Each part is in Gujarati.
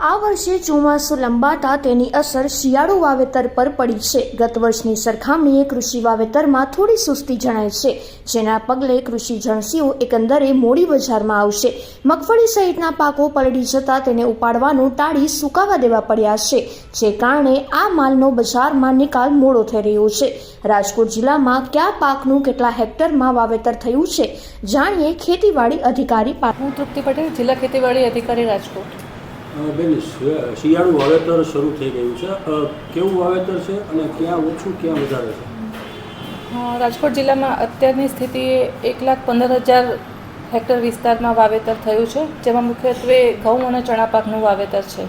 આ વર્ષે ચોમાસું લંબાતા તેની અસર શિયાળુ વાવેતર પર પડી છે। ગત વર્ષની સરખામણીએ કૃષિ વાવેતરમાં થોડી સુસ્તી જણાય છે, જેના પગલે કૃષિ જણસીઓ એકંદરે મોડી બજારમાં આવશે। મગફળી સહિતના પાકો પલળી જતા તેને ઉપાડવાનું ટાળી સુકાવા દેવા પડ્યા છે, જે કારણે આ માલનો બજારમાં નિકાલ મોડો થઈ રહ્યો છે। રાજકોટ જિલ્લામાં કયા પાકનું કેટલા હેક્ટરમાં વાવેતર થયું છે, જાણીએ ખેતીવાડી અધિકારી પાસે। હું તૃપ્તિ પટેલ, જિલ્લા ખેતીવાડી અધિકારી, રાજકોટ। બેન, શિયાળુ વાવેતર શરૂ થઈ ગયું છે, કેવું વાવેતર છે અને ક્યાં ઓછું ક્યાં વધારે છે? રાજકોટ જિલ્લામાં અત્યારની સ્થિતિએ 1,15,000 હેક્ટર વિસ્તારમાં વાવેતર થયું છે, જેમાં મુખ્યત્વે ઘઉં અને ચણા પાકનું વાવેતર છે।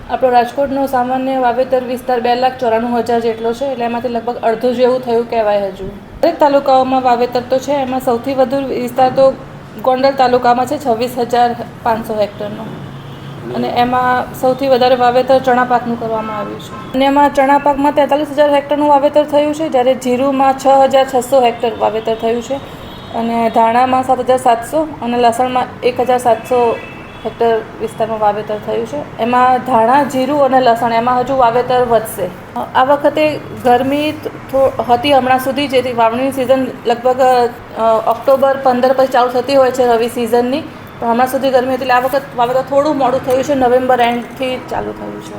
આપણો રાજકોટનો સામાન્ય વાવેતર વિસ્તાર 2,94,000 જેટલો છે, એટલે એમાંથી લગભગ અડધું જેવું થયું કહેવાય। હજુ દરેક તાલુકાઓમાં વાવેતર તો છે, એમાં સૌથી વધુ વિસ્તાર તો ગોંડલ તાલુકામાં છે 26,500 હેક્ટરનો, અને એમાં સૌથી વધારે વાવેતર ચણા પાકનું કરવામાં આવ્યું છે। અને એમાં ચણા પાકમાં 43,000 હેક્ટરનું વાવેતર થયું છે, જ્યારે જીરુમાં 6,600 હેક્ટર વાવેતર થયું છે, અને ધાણામાં 7,700 અને લસણમાં 1,700 હેક્ટર વિસ્તારમાં વાવેતર થયું છે। એમાં ધાણા, જીરું અને લસણ એમાં હજુ વાવેતર વધશે। આ વખતે ગરમી હતી હમણાં સુધી, જેથી વાવણીની સિઝન લગભગ ઓક્ટોબર 15 પછી ચાલુ થતી હોય છે રવિ સિઝનની, પણ હમણાં સુધી ગરમી હતી એટલે આ વખત વાવેતર થોડું મોડું થયું છે, નવેમ્બર એન્ડથી ચાલુ થયું છે।